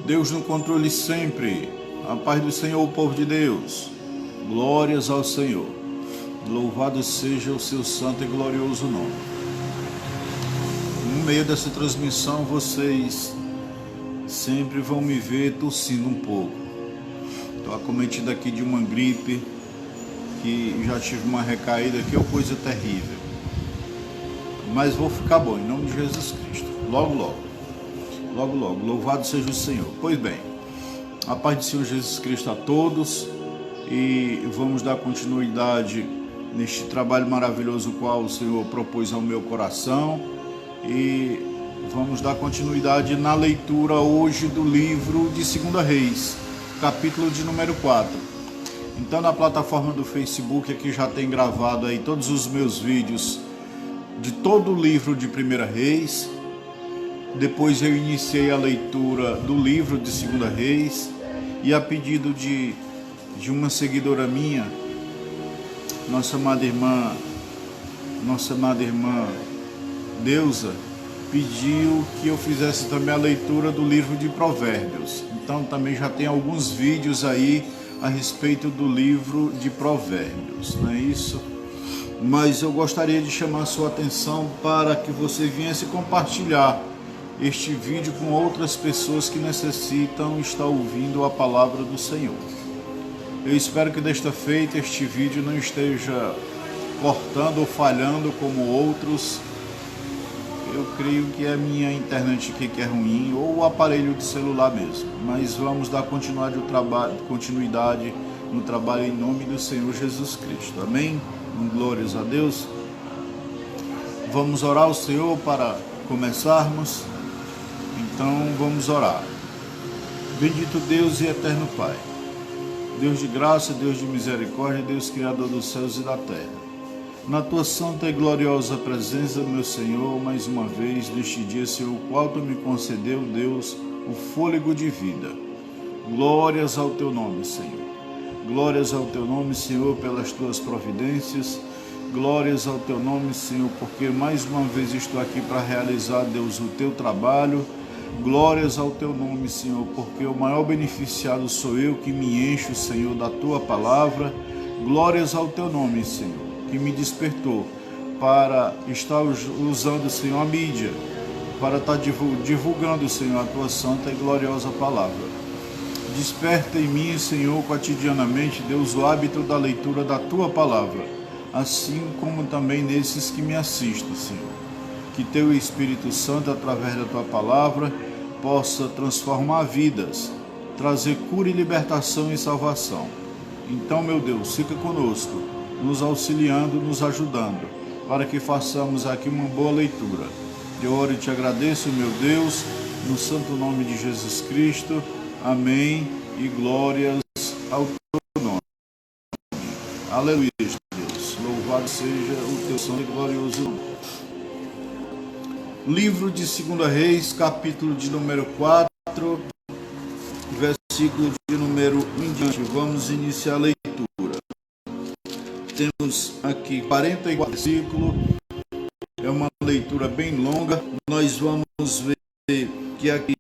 Deus no controle sempre. A paz do Senhor, o povo de Deus. Glórias ao Senhor. Louvado seja o seu santo e glorioso nome. No meio dessa transmissão, vocês sempre vão me ver tossindo um pouco. Estou acometido aqui de uma gripe, que já tive uma recaída, que é uma coisa terrível. Mas vou ficar bom, em nome de Jesus Cristo. Logo, logo. Louvado seja o Senhor. Pois bem, a paz do Senhor Jesus Cristo a todos. E vamos dar continuidade neste trabalho maravilhoso qual o Senhor propôs ao meu coração. E vamos dar continuidade na leitura hoje do livro de 2 Reis, capítulo de número 4. Então, na plataforma do Facebook aqui já tem gravado aí todos os meus vídeos de todo o livro de 1 Reis. Depois eu iniciei a leitura do livro de 2 Reis e a pedido de uma seguidora minha, nossa amada irmã Deusa, pediu que eu fizesse também a leitura do livro de Provérbios. Então também já tem alguns vídeos aí a respeito do livro de Provérbios, não é isso? Mas eu gostaria de chamar a sua atenção para que você viesse compartilhar este vídeo com outras pessoas que necessitam estar ouvindo a palavra do Senhor. Eu espero que desta feita este vídeo não esteja cortando ou falhando como outros. Eu creio que é a minha internet aqui que é ruim, ou o aparelho de celular mesmo. Mas vamos dar continuidade no trabalho em nome do Senhor Jesus Cristo. Amém? Glórias a Deus. Vamos orar ao Senhor para começarmos. Então vamos orar. Bendito Deus e eterno Pai, Deus de graça, Deus de misericórdia, Deus criador dos céus e da terra. Na tua santa e gloriosa presença, meu Senhor, mais uma vez neste dia, Senhor, o qual tu me concedeu, Deus, o fôlego de vida. Glórias ao teu nome, Senhor. Glórias ao teu nome, Senhor, pelas tuas providências. Glórias ao teu nome, Senhor, porque mais uma vez estou aqui para realizar, Deus, o teu trabalho. Glórias ao teu nome, Senhor, porque o maior beneficiado sou eu que me encho, Senhor, da tua palavra. Glórias ao teu nome, Senhor, que me despertou para estar usando, Senhor, a mídia, para estar divulgando, Senhor, a tua santa e gloriosa palavra. Desperta em mim, Senhor, cotidianamente, Deus, o hábito da leitura da tua palavra, assim como também nesses que me assistem, Senhor. Que teu Espírito Santo, através da tua palavra, possa transformar vidas, trazer cura e libertação e salvação. Então, meu Deus, fica conosco, nos auxiliando, nos ajudando, para que façamos aqui uma boa leitura. Eu oro e te agradeço, meu Deus, no santo nome de Jesus Cristo. Amém e glórias ao teu nome. Aleluia, Deus. Louvado seja o teu santo e glorioso nome. Livro de 2 Reis, capítulo de número 4, versículo de número 1 em diante. Vamos iniciar a leitura. Temos aqui 44 versículos. É uma leitura bem longa. Nós vamos ver que aqui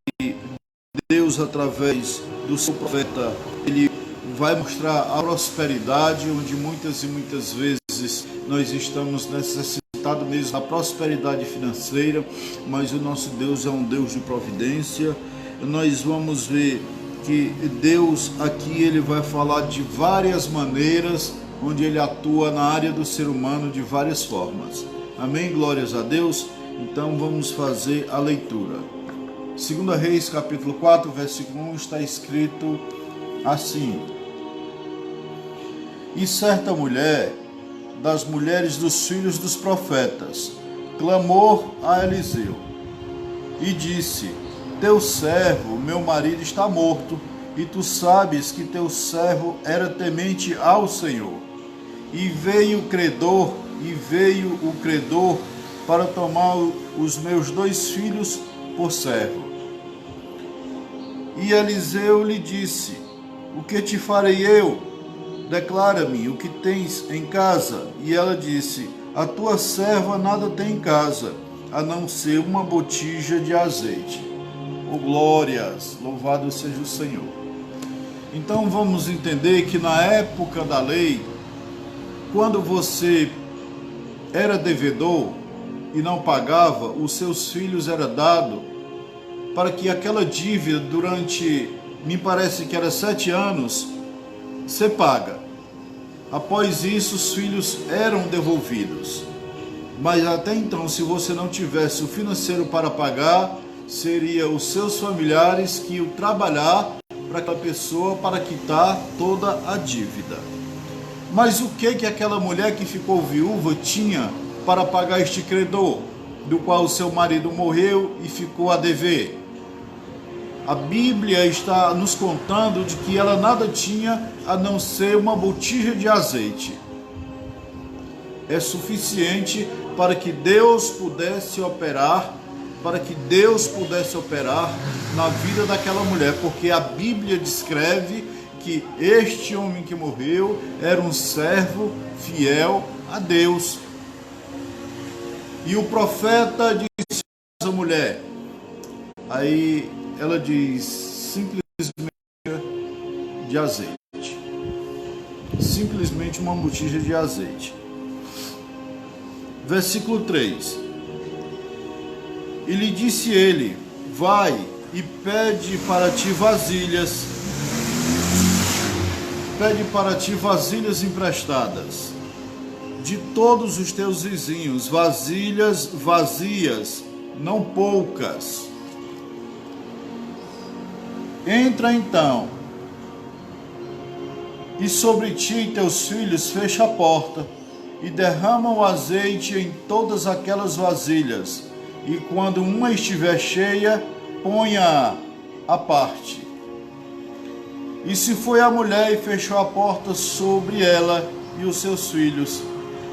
Deus, através do seu profeta, ele vai mostrar a prosperidade, onde muitas e muitas vezes nós estamos necessitados mesmo da prosperidade financeira, mas o nosso Deus é um Deus de providência. Nós vamos ver que Deus aqui ele vai falar de várias maneiras, onde ele atua na área do ser humano de várias formas. Amém? Glórias a Deus. Então vamos fazer a leitura. 2 Reis, capítulo 4, versículo 1, está escrito assim: E certa mulher, das mulheres dos filhos dos profetas, clamou a Eliseu e disse: Teu servo, meu marido, está morto, e tu sabes que teu servo era temente ao Senhor. E veio o credor para tomar os meus 2 filhos por servo. E Eliseu lhe disse: O que te farei eu? Declara-me o que tens em casa. E ela disse: A tua serva nada tem em casa, a não ser uma botija de azeite. Oh, glórias, louvado seja o Senhor. Então vamos entender que na época da lei, quando você era devedor e não pagava, os seus filhos era dado para que aquela dívida durante, me parece que era 7 anos, você paga. Após isso, os filhos eram devolvidos. Mas até então, se você não tivesse o financeiro para pagar, seria os seus familiares que iam trabalhar para aquela pessoa para quitar toda a dívida. Mas o que aquela mulher que ficou viúva tinha para pagar este credor, do qual o seu marido morreu e ficou a dever? A Bíblia está nos contando de que ela nada tinha a não ser uma botija de azeite. É suficiente para que Deus pudesse operar, na vida daquela mulher, porque a Bíblia descreve que este homem que morreu era um servo fiel a Deus. E o profeta disse a mulher, aí ela diz, simplesmente de azeite. Simplesmente uma botija de azeite. Versículo 3. E lhe disse ele, vai e pede para ti vasilhas emprestadas de todos os teus vizinhos, vasilhas vazias, não poucas. Entra então, e sobre ti e teus filhos fecha a porta, e derrama o azeite em todas aquelas vasilhas, e quando uma estiver cheia, ponha-a à parte. E se foi a mulher e fechou a porta sobre ela e os seus filhos,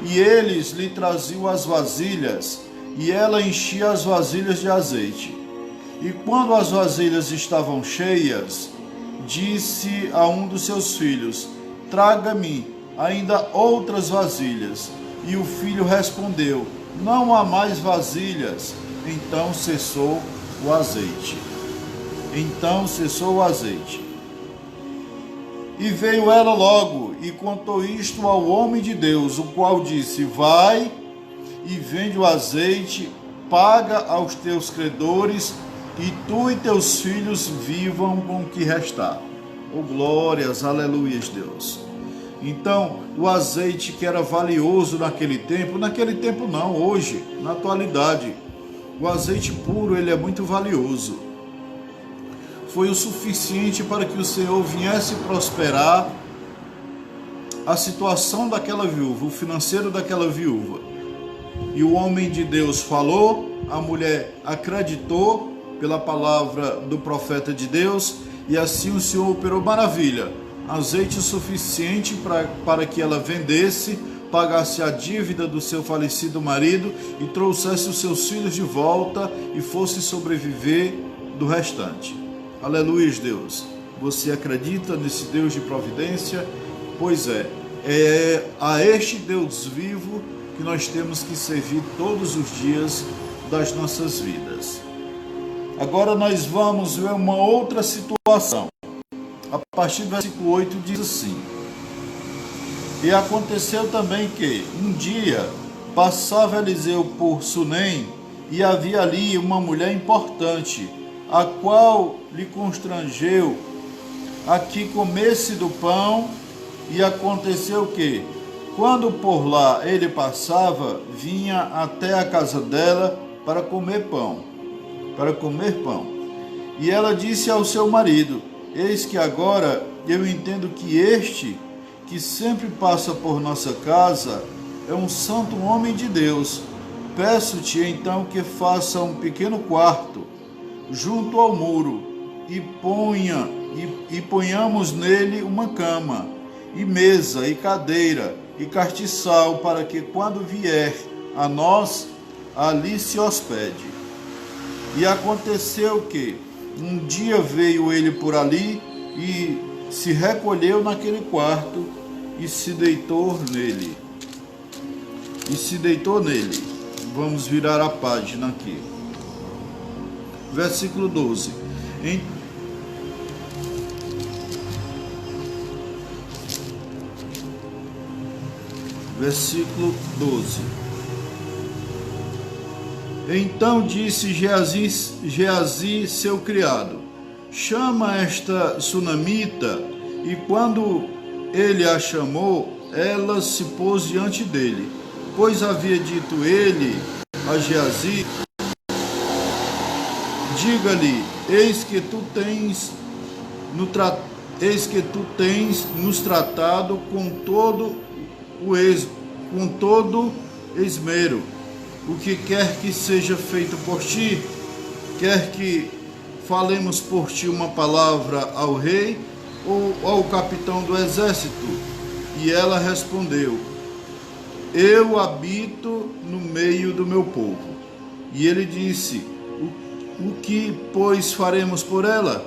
e eles lhe traziam as vasilhas, e ela enchia as vasilhas de azeite. E quando as vasilhas estavam cheias, disse a um dos seus filhos, traga-me ainda outras vasilhas. E o filho respondeu, não há mais vasilhas. Então cessou o azeite. E veio ela logo e contou isto ao homem de Deus, o qual disse, vai e vende o azeite, paga aos teus credores, e tu e teus filhos vivam com o que restar. Oh, glórias, aleluias, Deus. Então, o azeite que era valioso naquele tempo não, hoje, na atualidade, o azeite puro, ele é muito valioso. Foi o suficiente para que o Senhor viesse prosperar a situação daquela viúva, o financeiro daquela viúva. E o homem de Deus falou, a mulher acreditou pela palavra do profeta de Deus, e assim o Senhor operou maravilha. Azeite suficiente para que ela vendesse, pagasse a dívida do seu falecido marido e trouxesse os seus filhos de volta e fosse sobreviver do restante. Aleluia, Deus. Você acredita nesse Deus de providência? Pois é a este Deus vivo que nós temos que servir todos os dias das nossas vidas. Agora nós vamos ver uma outra situação. A partir do versículo 8 diz assim, e aconteceu também que, um dia, passava Eliseu por Sunem, e havia ali uma mulher importante, a qual lhe constrangeu a que comesse do pão, e aconteceu que, quando por lá ele passava, vinha até a casa dela para comer pão. E ela disse ao seu marido, eis que agora eu entendo que este, que sempre passa por nossa casa, é um santo homem de Deus. Peço-te então que faça um pequeno quarto junto ao muro e ponhamos nele uma cama, e mesa, e cadeira, e castiçal, para que quando vier a nós, ali se hospede. E aconteceu que um dia veio ele por ali e se recolheu naquele quarto e se deitou nele. Vamos virar a página aqui. Versículo 12. Versículo 12. Então disse Geazi, seu criado: chama esta sunamita. E quando ele a chamou, ela se pôs diante dele. Pois havia dito ele a Geazi: diga-lhe, eis que tu tens nos tratado com todo esmero. O que quer que seja feito por ti, quer que falemos por ti uma palavra ao rei ou ao capitão do exército? E ela respondeu: eu habito no meio do meu povo. E ele disse: o que, pois, faremos por ela?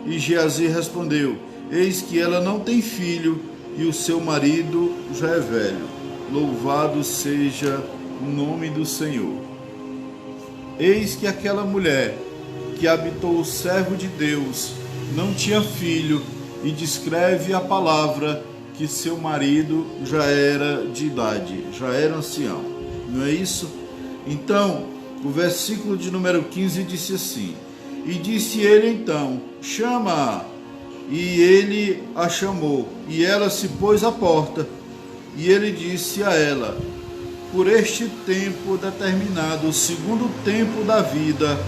E Geazi respondeu: eis que ela não tem filho, e o seu marido já é velho. Louvado seja o nome do Senhor. Eis que aquela mulher que habitou o servo de Deus não tinha filho, e descreve a palavra que seu marido já era de idade, já era ancião. Não é isso? Então, o versículo de número 15 disse assim: e disse ele então: chama-a. E ele a chamou, e ela se pôs à porta. E ele disse a ela: por este tempo determinado, segundo o tempo da vida,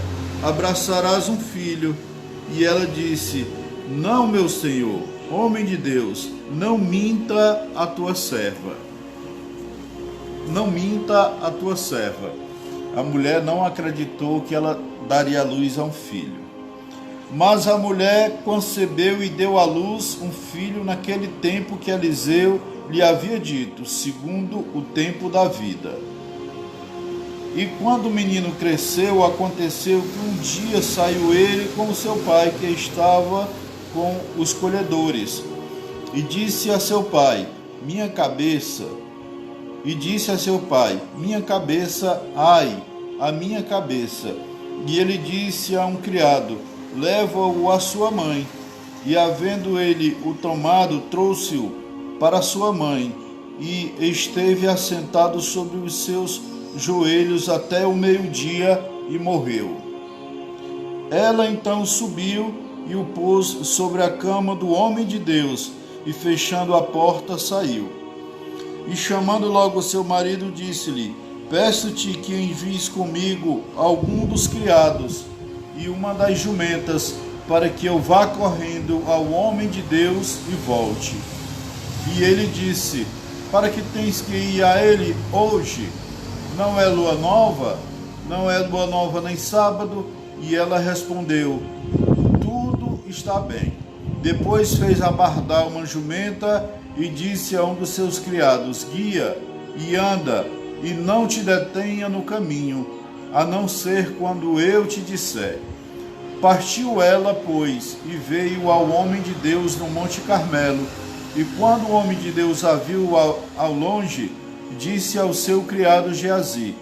abraçarás um filho. E ela disse: não, meu senhor, homem de Deus, não minta a tua serva. Não minta a tua serva. A mulher não acreditou que ela daria à luz a um filho. Mas a mulher concebeu e deu à luz um filho naquele tempo que Eliseu lhe havia dito, segundo o tempo da vida. E quando o menino cresceu, aconteceu que um dia saiu ele com o seu pai, que estava com os colhedores, e disse a seu pai: minha cabeça. E disse a seu pai: minha cabeça, ai, a minha cabeça. E ele disse a um criado: leva-o à sua mãe. E havendo ele o tomado, trouxe-o para sua mãe, e esteve assentado sobre os seus joelhos até o meio-dia, e morreu. Ela então subiu e o pôs sobre a cama do homem de Deus, e fechando a porta, saiu. E chamando logo seu marido, disse-lhe: peço-te que envies comigo algum dos criados e uma das jumentas, para que eu vá correndo ao homem de Deus e volte. E ele disse: para que tens que ir a ele hoje? Não é lua nova? Não é lua nova nem sábado? E ela respondeu: tudo está bem. Depois fez abardar uma jumenta e disse a um dos seus criados: guia e anda, e não te detenha no caminho, a não ser quando eu te disser. Partiu ela, pois, e veio ao homem de Deus no Monte Carmelo. E quando o homem de Deus a viu ao longe, disse ao seu criado Geazi: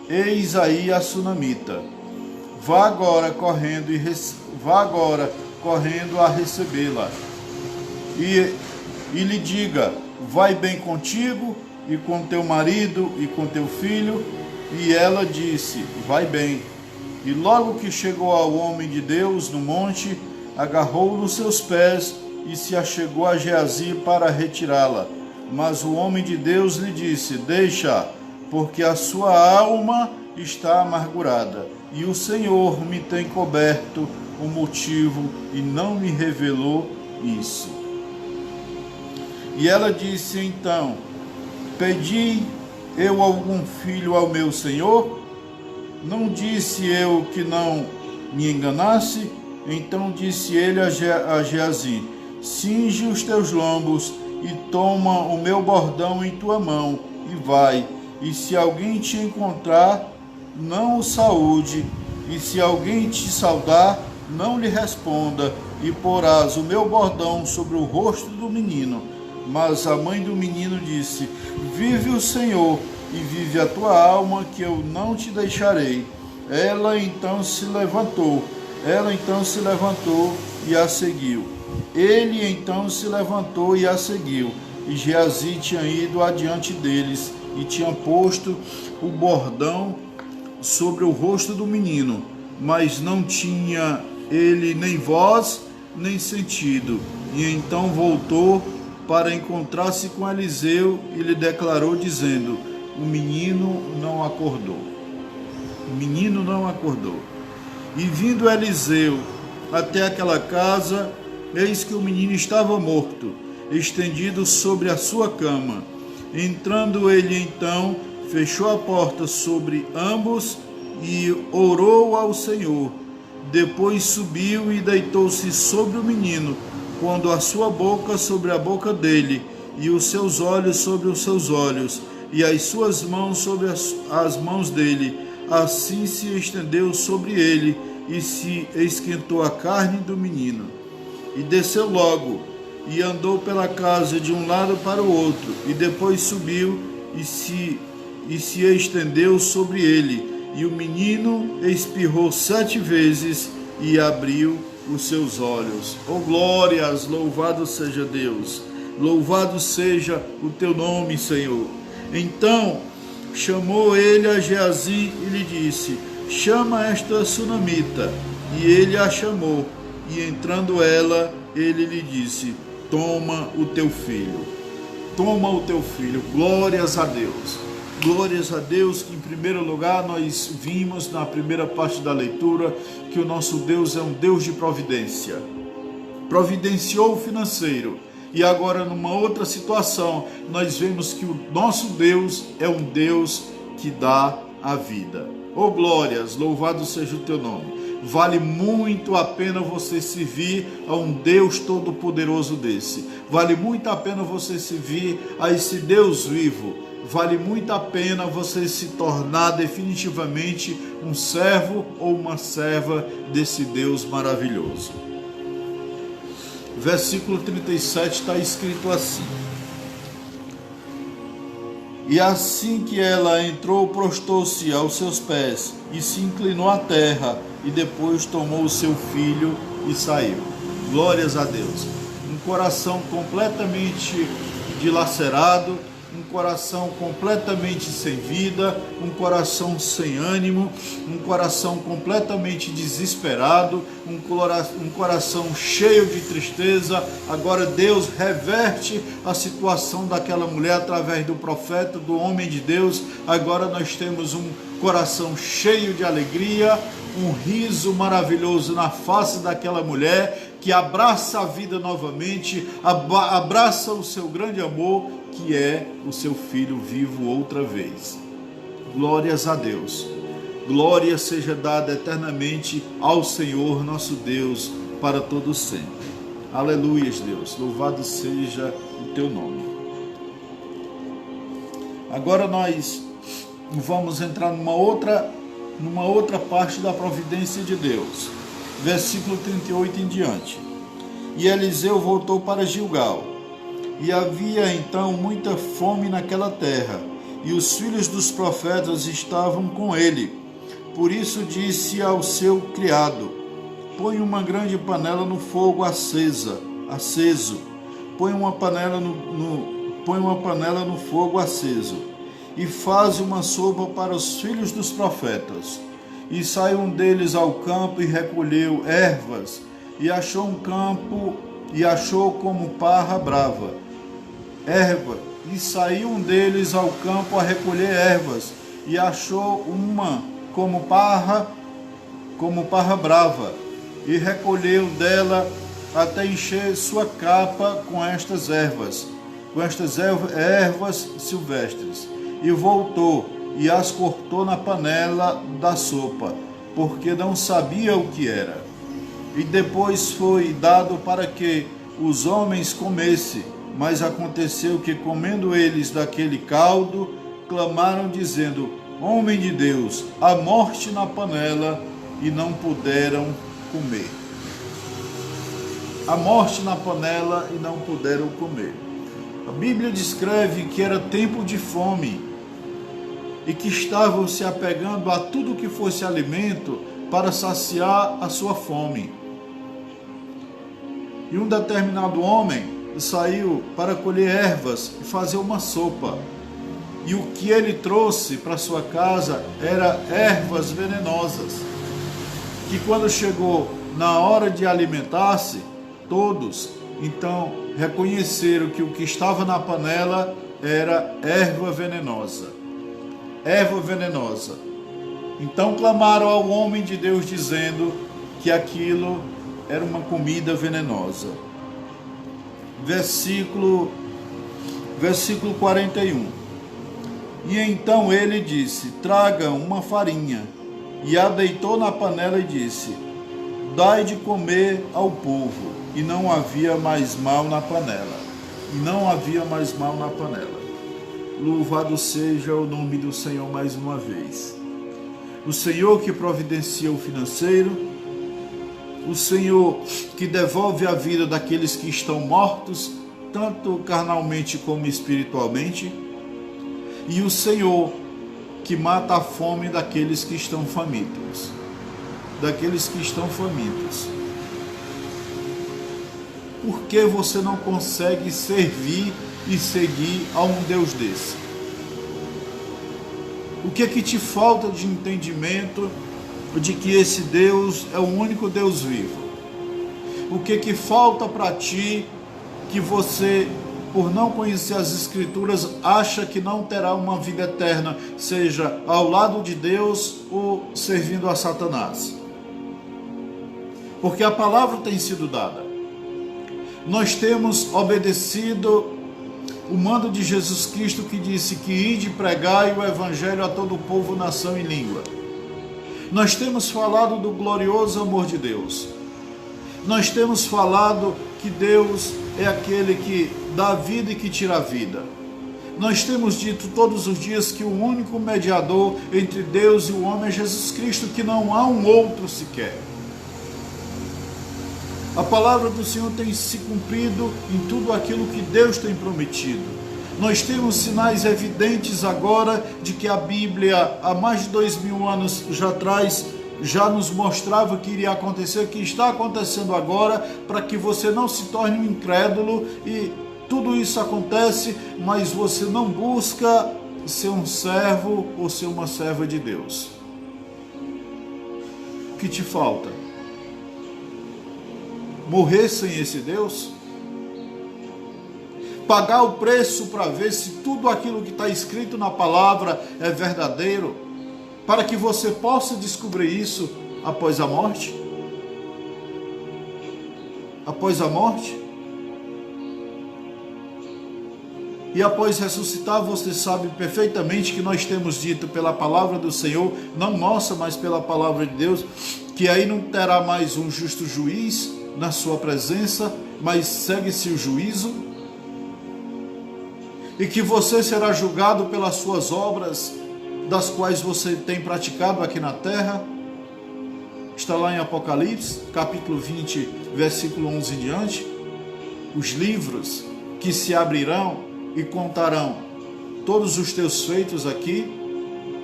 eis aí a sunamita. Vá agora correndo a recebê-la. E lhe diga: vai bem contigo e com teu marido e com teu filho. E ela disse: vai bem. E logo que chegou ao homem de Deus no monte, agarrou nos seus pés e se achegou a Geazi para retirá-la. Mas o homem de Deus lhe disse: deixa, porque a sua alma está amargurada, e o Senhor me tem coberto o motivo e não me revelou isso. E ela disse então: pedi eu algum filho ao meu senhor? Não disse eu que não me enganasse? Então disse ele a Geazi: cinge os teus lombos e toma o meu bordão em tua mão e vai. E se alguém te encontrar, não o saúde, e se alguém te saudar, não lhe responda, e porás o meu bordão sobre o rosto do menino. Mas a mãe do menino disse: vive o Senhor, e vive a tua alma, que eu não te deixarei. Ela então se levantou Ela então se levantou e a seguiu. Ele então se levantou e a seguiu. E Geazi tinha ido adiante deles e tinha posto o bordão sobre o rosto do menino, mas não tinha ele nem voz nem sentido. E então voltou para encontrar-se com Eliseu e lhe declarou, dizendo: o menino não acordou. O menino não acordou. E vindo Eliseu até aquela casa, eis que o menino estava morto, estendido sobre a sua cama. Entrando ele então, fechou a porta sobre ambos e orou ao Senhor. Depois subiu e deitou-se sobre o menino, pondo a sua boca sobre a boca dele, e os seus olhos sobre os seus olhos, e as suas mãos sobre as mãos dele. Assim se estendeu sobre ele, e se esquentou a carne do menino. E desceu logo, e andou pela casa de um lado para o outro, e depois subiu, e se estendeu sobre ele. E o menino espirrou 7 vezes, e abriu os seus olhos. Oh glórias, louvado seja Deus, louvado seja o teu nome, Senhor. Então chamou ele a Geazi e lhe disse: chama esta sunamita. E ele a chamou, e entrando ela, ele lhe disse: toma o teu filho. Toma o teu filho. Glórias a Deus. Glórias a Deus, que em primeiro lugar nós vimos na primeira parte da leitura que o nosso Deus é um Deus de providência. Providenciou o financeiro. E agora, numa outra situação, nós vemos que o nosso Deus é um Deus que dá a vida. Oh glórias, louvado seja o teu nome. Vale muito a pena você servir a um Deus todo-poderoso desse. Vale muito a pena você servir a esse Deus vivo. Vale muito a pena você se tornar definitivamente um servo ou uma serva desse Deus maravilhoso. Versículo 37 está escrito assim: e assim que ela entrou, prostrou-se aos seus pés e se inclinou à terra, e depois tomou o seu filho e saiu. Glórias a Deus. Um coração completamente dilacerado, um coração completamente sem vida, um coração sem ânimo, um coração completamente desesperado, um coração cheio de tristeza. Agora Deus reverte a situação daquela mulher através do profeta, do homem de Deus. Agora nós temos um coração cheio de alegria, um riso maravilhoso na face daquela mulher que abraça a vida novamente, abraça o seu grande amor, que é o seu filho vivo outra vez. Glórias a Deus. Glória seja dada eternamente ao Senhor nosso Deus para todo sempre. Aleluias, Deus. Louvado seja o teu nome. Agora nós vamos entrar numa outra parte da providência de Deus. Versículo 38 em diante. E Eliseu voltou para Gilgal. E havia então muita fome naquela terra, e os filhos dos profetas estavam com ele. Por isso disse ao seu criado: põe uma grande panela no fogo aceso. Põe uma panela no fogo aceso, e faz uma sopa para os filhos dos profetas. E saiu um deles ao campo e recolheu ervas, e achou um campo, e achou como parra brava. E saiu um deles ao campo a recolher ervas, e achou uma como parra brava, e recolheu dela até encher sua capa com estas ervas silvestres, e voltou e as cortou na panela da sopa, porque não sabia o que era. E depois foi dado para que os homens comessem. Mas aconteceu que, comendo eles daquele caldo, clamaram, dizendo: homem de Deus, a morte na panela, e não puderam comer. A morte na panela, e não puderam comer. A Bíblia descreve que era tempo de fome, e que estavam se apegando a tudo que fosse alimento para saciar a sua fome. E um determinado homem saiu para colher ervas e fazer uma sopa. E o que ele trouxe para sua casa era ervas venenosas, que quando chegou na hora de alimentar-se, todos então reconheceram que o que estava na panela era erva venenosa. Erva venenosa. Então clamaram ao homem de Deus dizendo que aquilo era uma comida venenosa. Versículo 41. E então ele disse: tragam uma farinha. E a deitou na panela e disse: dai de comer ao povo. E não havia mais mal na panela. E não havia mais mal na panela. Louvado seja o nome do Senhor mais uma vez. O Senhor que providencia o financeiro, o Senhor que devolve a vida daqueles que estão mortos, tanto carnalmente como espiritualmente, e o Senhor que mata a fome daqueles que estão famintos. Daqueles que estão famintos. Por que você não consegue servir e seguir a um Deus desse? O que é que te falta de entendimento de que esse Deus é o único Deus vivo? O que é que falta para ti que você, por não conhecer as Escrituras, acha que não terá uma vida eterna, seja ao lado de Deus ou servindo a Satanás? Porque a palavra tem sido dada. Nós temos obedecido o mando de Jesus Cristo que disse que ide pregai o evangelho a todo o povo, nação e língua. Nós temos falado do glorioso amor de Deus. Nós temos falado que Deus é aquele que dá vida e que tira a vida. Nós temos dito todos os dias que o único mediador entre Deus e o homem é Jesus Cristo, que não há um outro sequer. A palavra do Senhor tem se cumprido em tudo aquilo que Deus tem prometido. Nós temos sinais evidentes agora de que a Bíblia, há mais de 2000 anos já atrás, já nos mostrava que iria acontecer, que está acontecendo agora, para que você não se torne um incrédulo. E tudo isso acontece, mas você não busca ser um servo ou ser uma serva de Deus. O que te falta? Morrer sem esse Deus? Pagar o preço para ver se tudo aquilo que está escrito na palavra é verdadeiro, para que você possa descobrir isso após a morte? Após a morte? E após ressuscitar, você sabe perfeitamente que nós temos dito pela palavra do Senhor, não nossa, mas pela palavra de Deus, que aí não terá mais um justo juiz na sua presença, mas segue-se o juízo, e que você será julgado pelas suas obras, das quais você tem praticado aqui na terra. Está lá em Apocalipse, capítulo 20, versículo 11 em diante. Os livros que se abrirão e contarão todos os teus feitos aqui,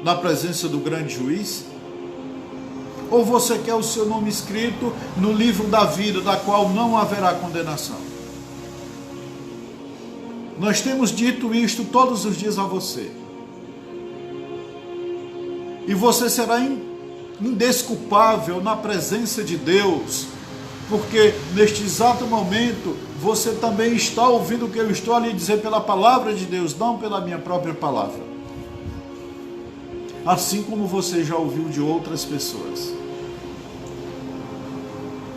na presença do grande juiz. Ou você quer o seu nome escrito no livro da vida, da qual não haverá condenação? Nós temos dito isto todos os dias a você. E você será indesculpável na presença de Deus, porque neste exato momento você também está ouvindo o que eu estou a lhe dizer pela palavra de Deus, não pela minha própria palavra. Assim como você já ouviu de outras pessoas.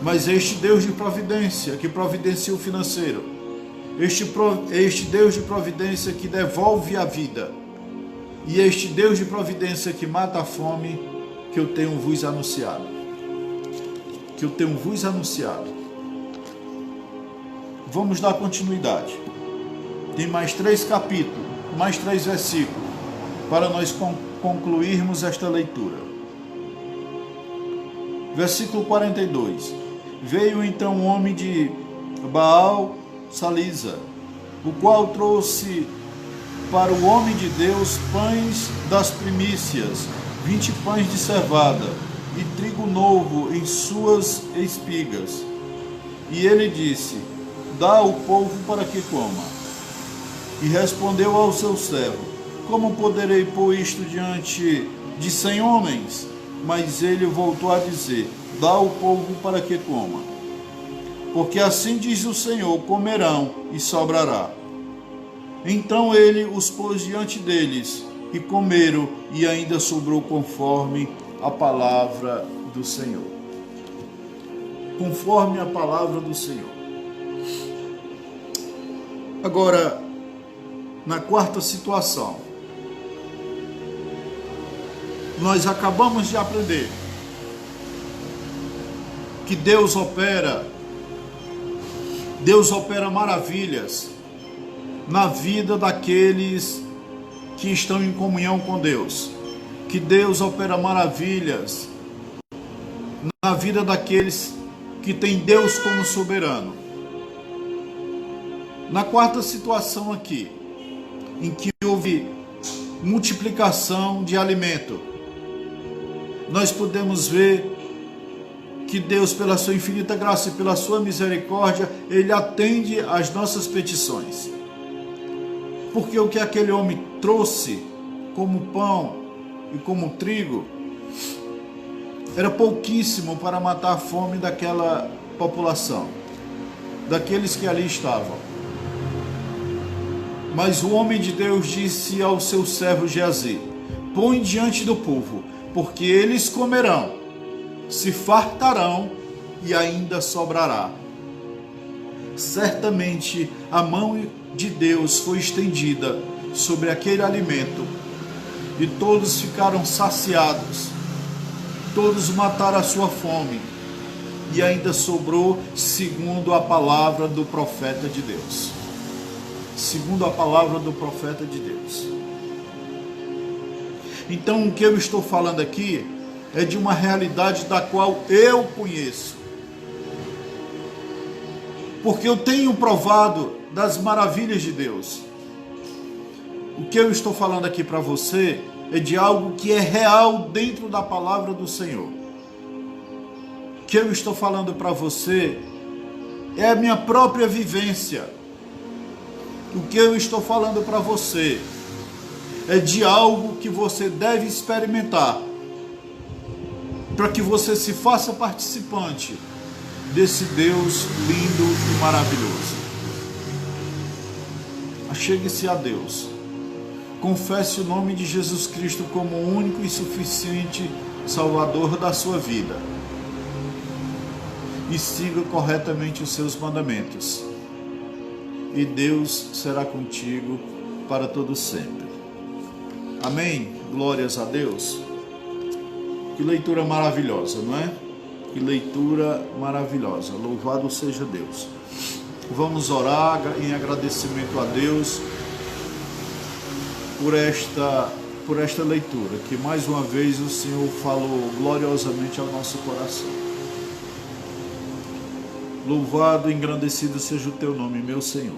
Mas este Deus de providência, que providencia o financeiro, este Deus de providência que devolve a vida, e este Deus de providência que mata a fome, que eu tenho vos anunciado. Que eu tenho vos anunciado. Vamos dar continuidade. Tem mais 3 capítulos, mais 3 versículos, para nós concluirmos esta leitura. Versículo 42. Veio então um homem de Baal Salisa, o qual trouxe para o homem de Deus pães das primícias, 20 pães de cevada, e trigo novo em suas espigas. E ele disse: dá ao povo para que coma. E respondeu ao seu servo: como poderei pôr isto diante de 100 homens? Mas ele voltou a dizer: dá ao povo para que coma. Porque assim diz o Senhor: comerão e sobrará. Então ele os pôs diante deles, e comeram, e ainda sobrou conforme a palavra do Senhor. Conforme a palavra do Senhor. Agora, na quarta situação, nós acabamos de aprender que Deus opera maravilhas na vida daqueles que estão em comunhão com Deus. Que Deus opera maravilhas na vida daqueles que têm Deus como soberano. Na quarta situação aqui, em que houve multiplicação de alimento, nós podemos ver que Deus, pela sua infinita graça e pela sua misericórdia, Ele atende às nossas petições. Porque o que aquele homem trouxe como pão e como trigo era pouquíssimo para matar a fome daquela população, daqueles que ali estavam. Mas o homem de Deus disse ao seu servo Geazi: põe diante do povo, porque eles comerão, se fartarão e ainda sobrará. Certamente a mão de Deus foi estendida sobre aquele alimento e todos ficaram saciados, todos mataram a sua fome e ainda sobrou, segundo a palavra do profeta de Deus. Segundo a palavra do profeta de Deus. Então, o que eu estou falando aqui é de uma realidade da qual eu conheço. Porque eu tenho provado das maravilhas de Deus. O que eu estou falando aqui para você é de algo que é real dentro da palavra do Senhor. O que eu estou falando para você é a minha própria vivência. O que eu estou falando para você é de algo que você deve experimentar, para que você se faça participante desse Deus lindo e maravilhoso. Achegue-se a Deus, confesse o nome de Jesus Cristo como o único e suficiente Salvador da sua vida e siga corretamente os seus mandamentos, e Deus será contigo para todo sempre. Amém? Glórias a Deus. Que leitura maravilhosa, não é? Que leitura maravilhosa. Louvado seja Deus. Vamos orar em agradecimento a Deus por esta leitura, que mais uma vez o Senhor falou gloriosamente ao nosso coração. Louvado e engrandecido seja o teu nome, meu Senhor.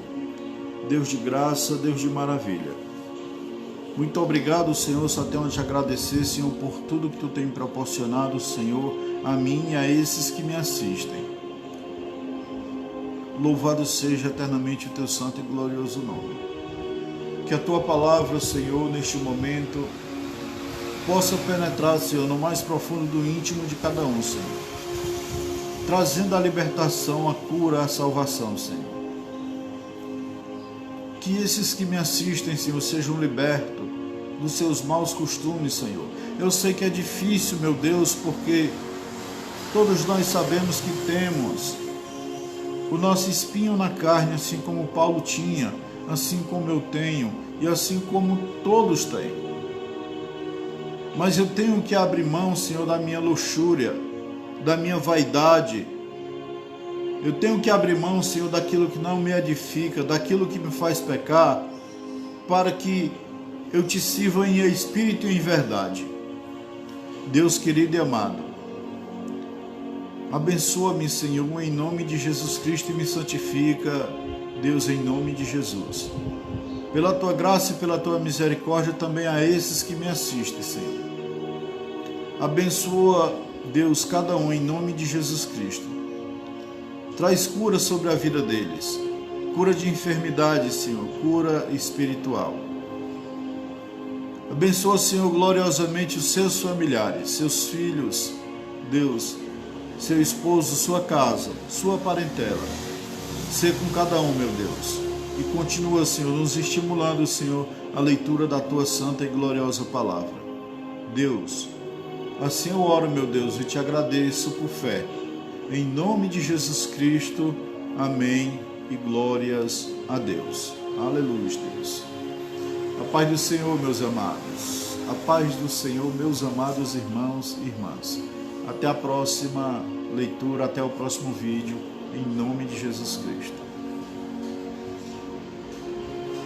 Deus de graça, Deus de maravilha. Muito obrigado, Senhor, só tenho a te agradecer, Senhor, por tudo que tu tem proporcionado, Senhor, a mim e a esses que me assistem. Louvado seja eternamente o teu santo e glorioso nome. Que a tua palavra, Senhor, neste momento, possa penetrar, Senhor, no mais profundo do íntimo de cada um, Senhor, trazendo a libertação, a cura, a salvação, Senhor. Que esses que me assistem, Senhor, sejam libertos dos seus maus costumes, Senhor. Eu sei que é difícil, meu Deus, porque todos nós sabemos que temos o nosso espinho na carne, assim como Paulo tinha, assim como eu tenho e assim como todos têm. Mas eu tenho que abrir mão, Senhor, da minha luxúria, da minha vaidade. Eu tenho que abrir mão, Senhor, daquilo que não me edifica, daquilo que me faz pecar, para que eu te sirva em espírito e em verdade. Deus querido e amado, abençoa-me, Senhor, em nome de Jesus Cristo, e me santifica, Deus, em nome de Jesus. Pela tua graça e pela tua misericórdia também a esses que me assistem, Senhor. Abençoa Deus, cada um em nome de Jesus Cristo. Traz cura sobre a vida deles. Cura de enfermidade, Senhor, cura espiritual. Abençoa, Senhor, gloriosamente os seus familiares, seus filhos, Deus, seu esposo, sua casa, sua parentela. Ser com cada um, meu Deus. E continua, Senhor, nos estimulando, Senhor, a leitura da Tua santa e gloriosa palavra. Deus, assim eu oro, meu Deus, e te agradeço por fé. Em nome de Jesus Cristo, amém e glórias a Deus. Aleluia, Deus. A paz do Senhor, meus amados. A paz do Senhor, meus amados irmãos e irmãs. Até a próxima leitura, até o próximo vídeo, em nome de Jesus Cristo.